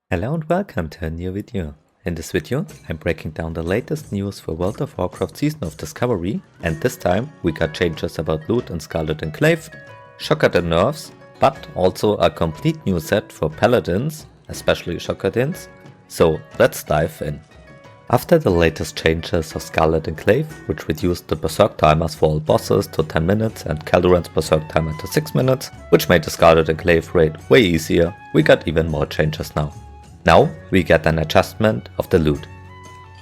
Hello and welcome to a new video. In this video I'm breaking down the latest news for World of Warcraft Season of Discovery, and this time we got changes about loot in Scarlet Enclave, Shockadin Nerfs, but also a complete new set for Paladins, especially Shockadins, so let's dive in. After the latest changes of Scarlet Enclave, which reduced the berserk timers for all bosses to 10 minutes and Calduran's berserk timer to 6 minutes, which made the Scarlet Enclave raid way easier, we got even more changes now. Now we get an adjustment of the loot.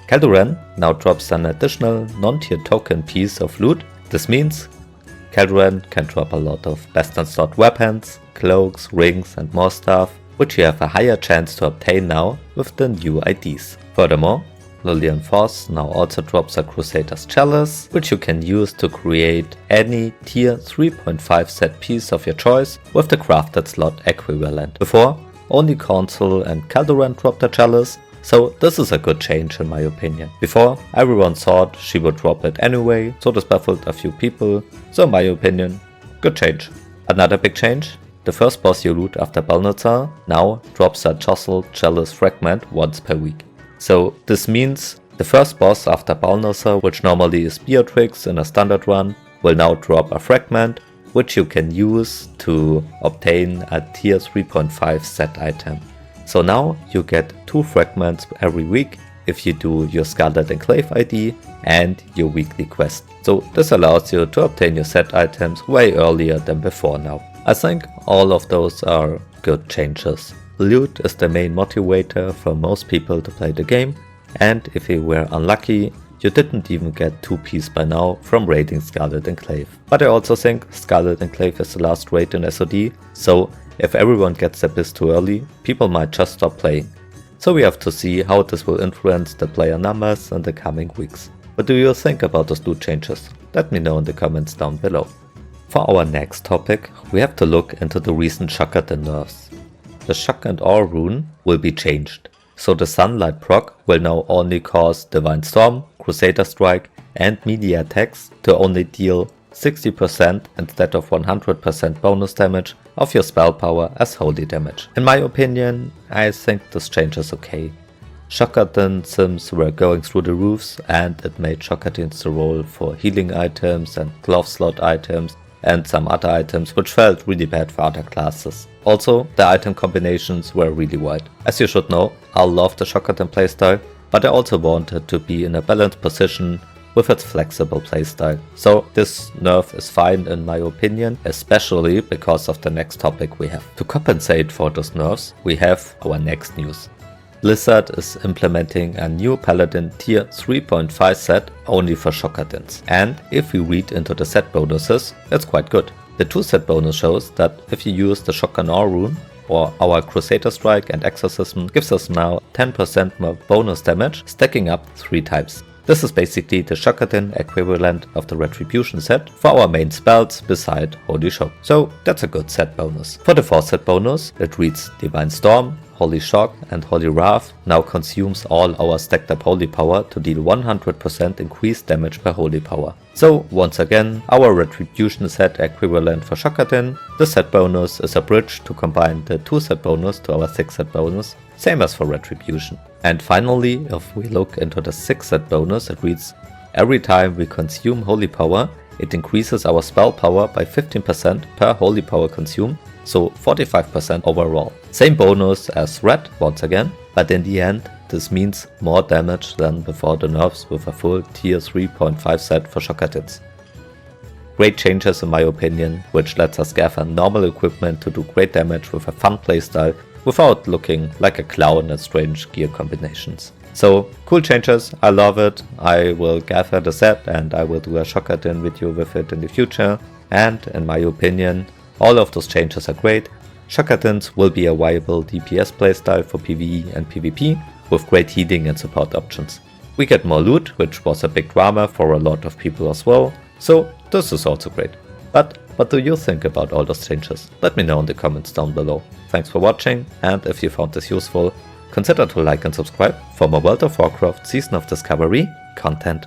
Calduran now drops an additional non-tier token piece of loot. This means Calduran can drop a lot of best in slot weapons, cloaks, rings and more stuff, which you have a higher chance to obtain now with the new IDs. Furthermore, Lilian Force now also drops a Crusader's Chalice, which you can use to create any tier 3.5 set piece of your choice with the crafted slot equivalent. Before, only Council and Calduran dropped the Chalice, so this is a good change in my opinion. Before, everyone thought she would drop it anyway, so this baffled a few people, so in my opinion, good change. Another big change, the first boss you loot after Balnazzar now drops a Jostled Chalice fragment once per week. So this means the first boss after Balnazzar, which normally is Beatrix in a standard run, will now drop a fragment which you can use to obtain a tier 3.5 set item. So now you get 2 fragments every week if you do your Scarlet Enclave ID and your weekly quest. So this allows you to obtain your set items way earlier than before now. I think all of those are good changes. Loot is the main motivator for most people to play the game, and if you were unlucky, you didn't even get 2 pieces by now from raiding Scarlet Enclave. But I also think Scarlet Enclave is the last raid in SoD, so if everyone gets their piece too early, people might just stop playing. So we have to see how this will influence the player numbers in the coming weeks. What do you think about those loot changes? Let me know in the comments down below. For our next topic, we have to look into the recent Shockadin Nerfs. The Shock and Awe rune will be changed, so the Sunlight proc will now only cause Divine Storm, Crusader Strike and melee attacks to only deal 60% instead of 100% bonus damage of your spell power as holy damage. In my opinion, I think this change is okay. Shockadin sims were going through the roofs and it made Shockadins the role for healing items and glove slot items and some other items which felt really bad for other classes. Also, the item combinations were really wide. As you should know, I love the Shockadin playstyle, but I also wanted to be in a balanced position with its flexible playstyle. So this nerf is fine in my opinion, especially because of the next topic we have. To compensate for those nerfs, we have our next news. Blizzard is implementing a new Paladin tier 3.5 set only for Shockadins. And if we read into the set bonuses, it's quite good. The 2 set bonus shows that if you use the Shock and Awe rune or our Crusader Strike and Exorcism gives us now 10% more bonus damage, stacking up 3 times. This is basically the Shockadin equivalent of the Retribution set for our main spells beside Holy Shock. So that's a good set bonus. For the 4th set bonus, it reads Divine Storm, Holy Shock and Holy Wrath now consumes all our stacked up holy power to deal 100% increased damage per holy power. So once again, our Retribution set equivalent for Shockadin. The set bonus is a bridge to combine the 2 set bonus to our 6 set bonus, same as for Retribution. And finally, if we look into the 6 set bonus, it reads every time we consume holy power, it increases our spell power by 15% per holy power consumed, so 45% overall. Same bonus as red once again, but in the end this means more damage than before the nerfs with a full tier 3.5 set for Shockadins. Great changes in my opinion, which lets us gather normal equipment to do great damage with a fun playstyle without looking like a clown at strange gear combinations. So cool changes, I love it. I will gather the set and I will do a Shockadin video with it in the future, and in my opinion all of those changes are great. Shockadins will be a viable DPS playstyle for PvE and PvP with great healing and support options. We get more loot, which was a big drama for a lot of people as well, so this is also great. But what do you think about all those changes? Let me know in the comments down below. Thanks for watching, and if you found this useful, consider to like and subscribe for more World of Warcraft Season of Discovery content.